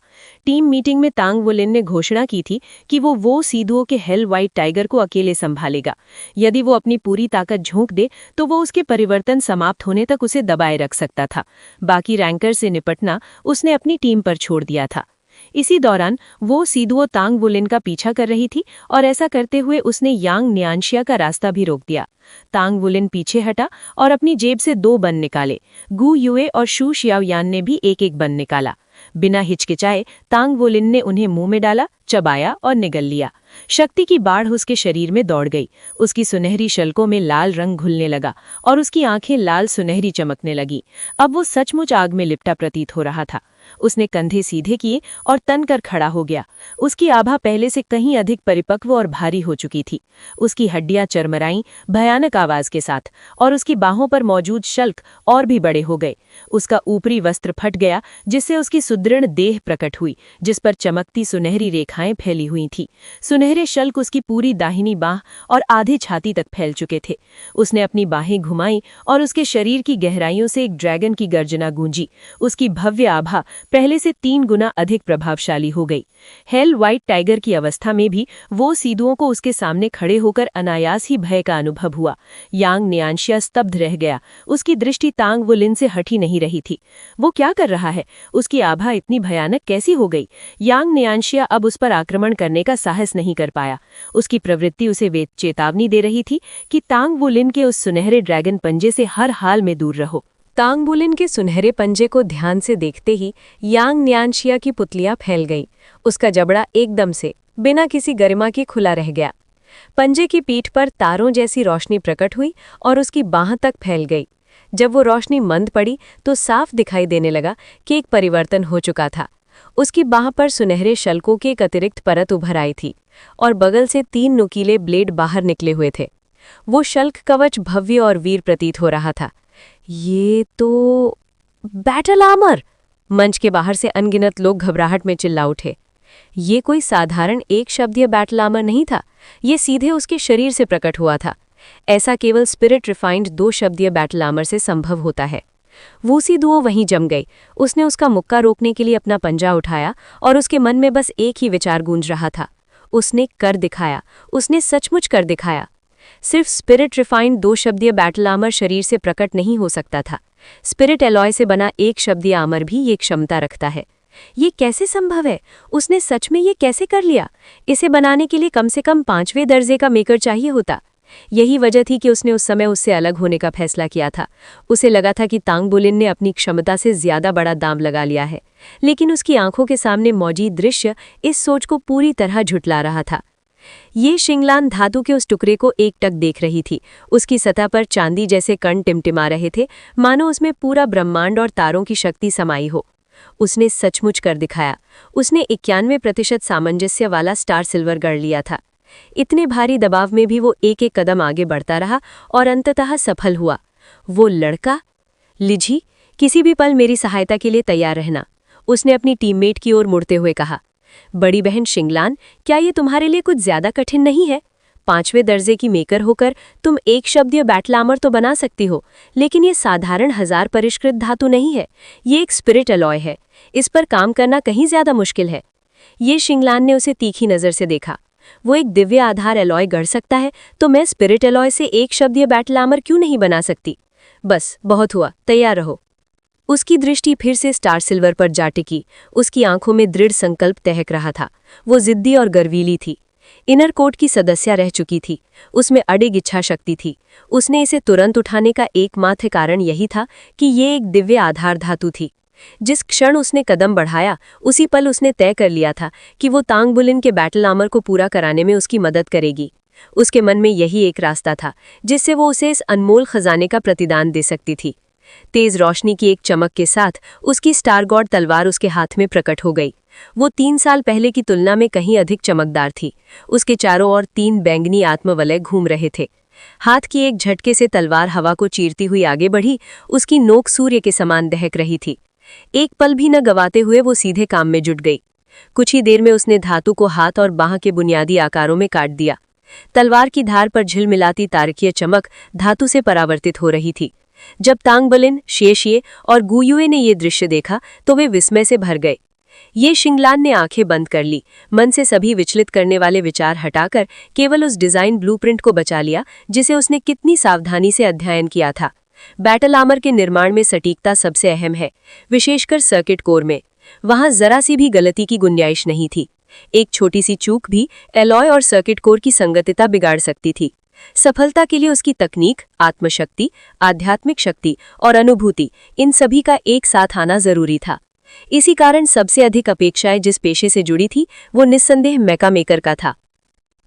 टीम मीटिंग में तांग वू लिन ने घोषणा की थी कि वो सीधुओं के हेल व्हाइट टाइगर को अकेले संभालेगा। यदि वो अपनी पूरी ताकत झोंक दे तो वो उसके परिवर्तन समाप्त होने तक उसे दबाए रख सकता था। बाकी रैंकर से निपटना उसने अपनी टीम पर छोड़ दिया था। इसी दौरान वो सीधुओं तांग वू लिन का पीछा कर रही थी और ऐसा करते हुए उसने यांग नियांशिया का रास्ता भी रोक दिया। तांग वू लिन पीछे हटा और अपनी जेब से 2 बन निकाले। गु युए और शू शियाओ यान ने भी एक बन निकाला। बिना हिचकिचाए तांग वू लिन ने उन्हें मुंह में डाला, चबाया और निगल लिया। शक्ति की बाढ़ उसके शरीर में दौड़ गई। उसकी सुनहरी शल्कों में लाल रंग घुलने लगा और उसकी आंखें लाल सुनहरी चमकने लगी। अब वो सचमुच आग में लिपटा प्रतीत हो रहा था। उसने कंधे सीधे किए और तन कर खड़ा हो गया। उसकी आभा पहले से कहीं अधिक परिपक्व और भारी हो चुकी थी। उसकी हड्डियां चरमराईं भयानक आवाज के साथ और उसकी बाहों पर मौजूद शल्क और भी बड़े हो गए। उसका ऊपरी वस्त्र फट गया, जिससे उसकी सुदृढ़ देह प्रकट हुई, जिस पर चमकती सुनहरी रेखाएं फैली हुई थी। सुनहरे शल्क उसकी पूरी दाहिनी बाह और आधे छाती तक फैल चुके थे। उसने अपनी बाहें घुमाई और उसके शरीर की गहराइयों से एक ड्रैगन की गर्जना गूंजी। उसकी भव्य आभा पहले से 3 गुना अधिक प्रभावशाली हो गई। हेल व्हाइट टाइगर की अवस्था में भी वो सीधुओं को उसके सामने खड़े होकर अनायास ही भय का अनुभव हुआ। यांग नियांशिया स्तब्ध रह गया। उसकी दृष्टि तांग वू लिन से हटी नहीं रही थी। वो क्या कर रहा है? उसकी आभा इतनी भयानक कैसी हो गई? यांग नियांशिया अब उस पर आक्रमण करने का साहस नहीं कर पाया। उसकी प्रवृत्ति उसे चेतावनी दे रही थी कि तांग वू लिन के उस सुनहरे ड्रैगन पंजे से हर हाल में दूर रहो। तांग वू लिन के सुनहरे पंजे को ध्यान से देखते ही यांग नियांशिया की पुतलियां फैल गईं। उसका जबड़ा एकदम से बिना किसी गरिमा के खुला रह गया। पंजे की पीठ पर तारों जैसी रोशनी प्रकट हुई और उसकी बाह तक फैल गई। जब वो रोशनी मंद पड़ी तो साफ दिखाई देने लगा कि एक परिवर्तन हो चुका था। उसकी बाह पर सुनहरे शल्कों की एक अतिरिक्त परत उभर आई थी और बगल से 3 नुकीले ब्लेड बाहर निकले हुए थे। वो शल्क कवच भव्य और वीर प्रतीत हो रहा था। ये तो बैटल आर्मर! मंच के बाहर से अनगिनत लोग घबराहट में चिल्ला उठे। ये कोई साधारण एक शब्दीय बैटल आर्मर नहीं था, ये सीधे उसके शरीर से प्रकट हुआ था। ऐसा केवल स्पिरिट रिफाइंड 2 शब्दीय बैटल आर्मर से संभव होता है। वूसी दुओ वहीं जम गई। उसने उसका मुक्का रोकने के लिए अपना पंजा उठाया और उसके मन में बस एक ही विचार गूंज रहा था। उसने कर दिखाया, उसने सचमुच कर दिखाया। सिर्फ स्पिरिट रिफाइंड 2 शब्दीय बैटल आर्मर शरीर से प्रकट नहीं हो सकता था। स्पिरिट एलॉय से बना 1 शब्दीय आर्मर भी ये क्षमता रखता है। ये कैसे संभव है? उसने सच में ये कैसे कर लिया? इसे बनाने के लिए कम से कम 5वें दर्जे का मेकर चाहिए होता। यही वजह थी कि उसने उस समय उससे अलग होने का फैसला किया था। उसे लगा था कि तांग बुलिन ने अपनी क्षमता से ज्यादा बड़ा दाम लगा लिया है, लेकिन उसकी आंखों के सामने मौजूद दृश्य इस सोच को पूरी तरह झुठला रहा था। ये शिंगलान धातु के उस टुकड़े को एकटक देख रही थी। उसकी सतह पर चांदी जैसे कण टिमटिमा रहे थे, मानो उसमें पूरा ब्रह्मांड और तारों की शक्ति समाई हो। उसने सचमुच कर दिखाया। उसने 91% सामंजस्य वाला स्टार सिल्वर गढ़ लिया था। इतने भारी दबाव में भी वो एक एक कदम आगे बढ़ता रहा और अंततः सफल हुआ। वो लड़का, लिझी, किसी भी पल मेरी सहायता के लिए तैयार रहना, उसने अपनी टीममेट की ओर मुड़ते हुए कहा। बड़ी बहन शिंगलान, क्या ये तुम्हारे लिए कुछ ज्यादा कठिन नहीं है? 5वें दर्जे की मेकर होकर तुम एक शब्दीय बैटल आर्मर तो बना सकती हो, लेकिन ये साधारण 1000 परिष्कृत धातु नहीं है। ये एक स्पिरिट अलॉय है। इस पर काम करना कहीं ज्यादा मुश्किल है। ये शिंगलान ने उसे तीखी नजर से देखा। वो एक दिव्य आधार अलॉय गढ़ सकता है, तो मैं स्पिरिट अलॉय से एक शब्दीय बैटल आर्मर क्यों नहीं बना सकती? बस बहुत हुआ, तैयार रहो। उसकी दृष्टि फिर से स्टार सिल्वर पर जा टिकी। उसकी आंखों में दृढ़ संकल्प तहक रहा था। वो जिद्दी और गर्वीली थी। इनर कोर्ट की सदस्य रह चुकी थी। उसमें अडिग इच्छा शक्ति थी। उसने इसे तुरंत उठाने का एकमात्र कारण यही था कि ये एक दिव्य आधार धातु थी। जिस क्षण उसने कदम बढ़ाया, उसी पल उसने तय कर लिया था कि वो तांग बुलिन के बैटल आर्मर को पूरा कराने में उसकी मदद करेगी। उसके मन में यही एक रास्ता था जिससे वो उसे इस अनमोल खजाने का प्रतिदान दे सकती थी। तेज रोशनी की एक चमक के साथ उसकी स्टार गॉड तलवार उसके हाथ में प्रकट हो गई। वो 3 साल पहले की तुलना में कहीं अधिक चमकदार थी। उसके चारों ओर 3 बैंगनी आत्मवलय घूम रहे थे। हाथ की एक झटके से तलवार हवा को चीरती हुई आगे बढ़ी। उसकी नोक सूर्य के समान दहक रही थी। एक पल भी न गवाते हुए वो सीधे काम में जुट गई। कुछ ही देर में उसने धातु को हाथ और बाह के बुनियादी आकारों में काट दिया। तलवार की धार पर झिलमिलाती तारकीय चमक धातु से परावर्तित हो रही थी। जब तांग बुलिन, शेशिए और गुयुए ने ये दृश्य देखा तो वे विस्मय से भर गए। ये शिंगलान ने आंखें बंद कर ली, मन से सभी विचलित करने वाले विचार हटाकर केवल उस डिजाइन ब्लूप्रिंट को बचा लिया जिसे उसने कितनी सावधानी से अध्ययन किया था। बैटल आर्मर के निर्माण में सटीकता सबसे अहम है, विशेषकर सर्किट कोर में। वहां जरा सी भी गलती की गुंजाइश नहीं थी। एक छोटी सी चूक भी एलॉय और सर्किट कोर की संगतता बिगाड़ सकती थी। सफलता के लिए उसकी तकनीक, आत्मशक्ति, आध्यात्मिक शक्ति और अनुभूति, इन सभी का एक साथ आना जरूरी था। इसी कारण सबसे अधिक अपेक्षाएं जिस पेशे से जुड़ी थी वो निस्संदेह मेका मेकर का था।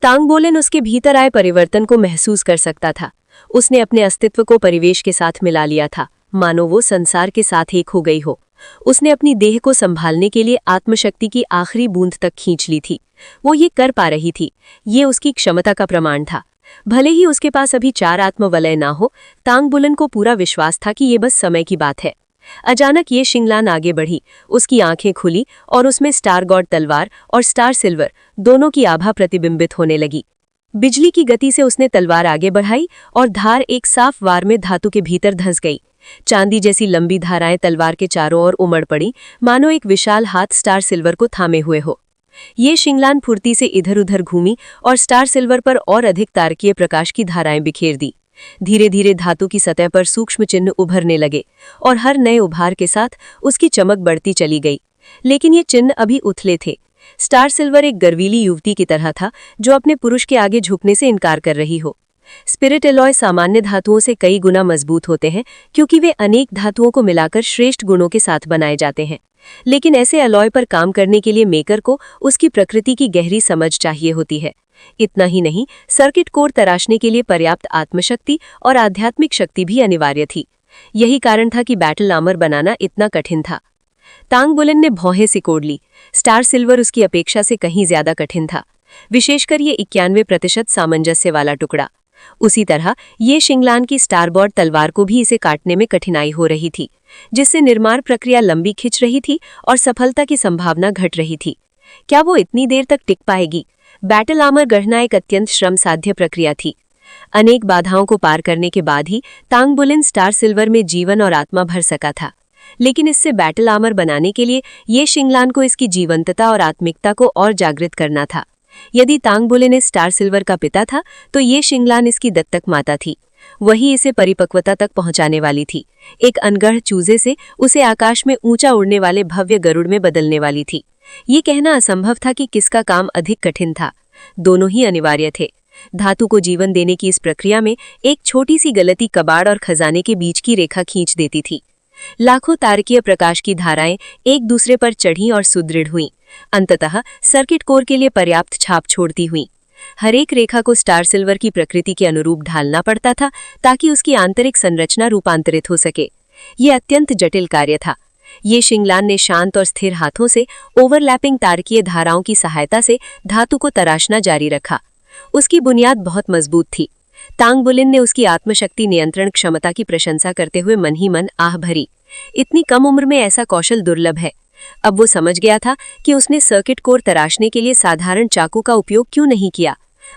तांग बुलिन उसके भीतर आए परिवर्तन को महसूस कर सकता था। उसने अपने अस्तित्व को परिवेश के साथ मिला लिया था, मानो वो संसार के साथ एक हो गई हो। उसने अपनी देह को संभालने के लिए आत्मशक्ति की आखिरी बूंद तक खींच ली थी। वो ये कर पा रही थी, ये उसकी क्षमता का प्रमाण था। भले ही उसके पास अभी 4 आत्मवलय ना हो, तांग बुलिन को पूरा विश्वास था कि ये बस समय की बात है। अचानक ये शिंगलान आगे बढ़ी। उसकी आंखें खुली और उसमें स्टार गॉड तलवार और स्टार सिल्वर दोनों की आभा प्रतिबिंबित होने लगी। बिजली की गति से उसने तलवार आगे बढ़ाई और धार एक साफ वार में धातु के भीतर धंस गई। चांदी जैसी लंबी धाराएं तलवार के चारों ओर उमड़ पड़ी, मानो एक विशाल हाथ स्टार सिल्वर को थामे हुए हो। ये शिंगलान फुर्ती से इधर उधर घूमी और स्टार सिल्वर पर और अधिक तारकीय प्रकाश की धाराएं बिखेर दी। धीरे धीरे धातु की सतह पर सूक्ष्म चिन्ह उभरने लगे और हर नए उभार के साथ उसकी चमक बढ़ती चली गई। लेकिन ये चिन्ह अभी उथले थे। स्टार सिल्वर एक गर्वीली युवती की तरह था जो अपने पुरुष के आगे झुकने से इनकार कर रही हो। स्पिरिट एलॉय सामान्य धातुओं से कई गुना मजबूत होते हैं क्योंकि वे अनेक धातुओं को मिलाकर श्रेष्ठ गुणों के साथ बनाए जाते हैं। लेकिन ऐसे अलॉय पर काम करने के लिए मेकर को उसकी प्रकृति की गहरी समझ चाहिए होती है। इतना ही नहीं, सर्किट कोर तराशने के लिए पर्याप्त आत्मशक्ति और आध्यात्मिक शक्ति भी अनिवार्य थी। यही कारण था कि बैटल आर्मर बनाना इतना कठिन था। तांग बुलिन ने भौहें सिकोड़ ली। स्टार सिल्वर उसकी अपेक्षा से कहीं ज्यादा कठिन था, विशेषकर ये 91% सामंजस्य वाला टुकड़ा। उसी तरह ये शिंगलान की स्टारबॉर्ड तलवार को भी इसे काटने में कठिनाई हो रही थी, जिससे निर्माण प्रक्रिया लंबी खिंच रही थी और सफलता की संभावना घट रही थी। क्या वो इतनी देर तक टिक पाएगी? बैटल आर्मर गढ़ना एक अत्यंत श्रम साध्य प्रक्रिया थी। अनेक बाधाओं को पार करने के बाद ही तांग बुलिन स्टार सिल्वर में जीवन और आत्मा भर सका था। लेकिन इससे बैटल आर्मर बनाने के लिए ये शिंगलान को इसकी जीवंतता और आत्मिकता को और जागृत करना था। यदि तांग बुलिन स्टार सिल्वर का पिता था तो ये शिंगलान इसकी दत्तक माता थी। वही इसे परिपक्वता तक पहुंचाने वाली थी। एक अनगढ़ चूजे से उसे आकाश में ऊंचा उड़ने वाले भव्य गरुड़ में बदलने वाली थी। ये कहना असंभव था कि किसका काम अधिक कठिन था। दोनों ही अनिवार्य थे। धातु को जीवन देने की इस प्रक्रिया में एक छोटी सी गलती कबाड़ और खजाने के बीच की रेखा खींच देती थी। लाखों तारकीय प्रकाश की धाराएं एक दूसरे पर चढ़ीं और सुदृढ़ हुईं, अंततः सर्किट कोर के लिए पर्याप्त छाप छोड़ती हुईं। हर एक रेखा को स्टार सिल्वर की प्रकृति के अनुरूप ढालना पड़ता था ताकि उसकी आंतरिक संरचना रूपांतरित हो सके। ये अत्यंत जटिल कार्य था। ये शिंगलान ने शांत और स्थिर हाथों से ओवरलैपिंग तारकीय धाराओं की सहायता से धातु को तराशना जारी रखा। उसकी बुनियाद बहुत मजबूत थी। तांग बुलिन ने उसकी आत्मशक्ति नियंत्रण क्षमता की प्रशंसा करते हुए मन ही मन आह भरी। इतनी कम उम्र में ऐसा कौशल दुर्लभ है। अब वो समझ गया था कि उसने सर्किट कोर तराशने के लिए साधारण चाकू का उपयोग क्यों नहीं किया।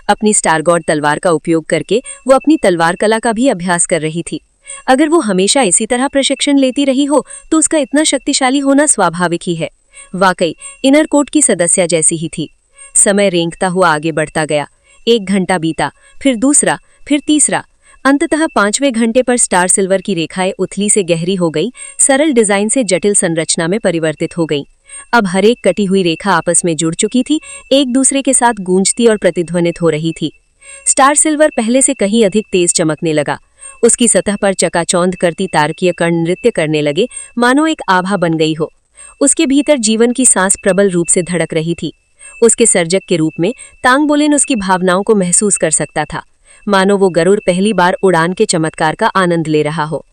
अपनी स्टारगॉड तलवार का उपयोग करके वो अपनी तलवार कला का भी अभ्यास कर रही थी। अगर वो हमेशा इसी तरह प्रशिक्षण लेती रही हो तो उसका इतना शक्तिशाली होना स्वाभाविक ही है। वाकई इनर कोर्ट की सदस्य जैसी ही थी। समय रेंगता हुआ आगे बढ़ता गया। 1 घंटा बीता, फिर दूसरा, फिर तीसरा। अंततः 5वें घंटे पर स्टार सिल्वर की रेखाएं उथली से गहरी हो गई, सरल डिजाइन से जटिल संरचना में परिवर्तित हो गई। अब हर एक कटी हुई रेखा आपस में जुड़ चुकी थी, एक दूसरे के साथ गूंजती और प्रतिध्वनित हो रही थी। स्टार सिल्वर पहले से कहीं अधिक तेज चमकने लगा। उसकी सतह पर चकाचौंध करती तारकीय कण नृत्य करने लगे, मानो एक आभा बन गई हो। उसके भीतर जीवन की सांस प्रबल रूप से धड़क रही थी। उसके सर्जक के रूप में तांग बुलिन उसकी भावनाओं को महसूस कर सकता था, मानो वो गरुड़ पहली बार उड़ान के चमत्कार का आनंद ले रहा हो।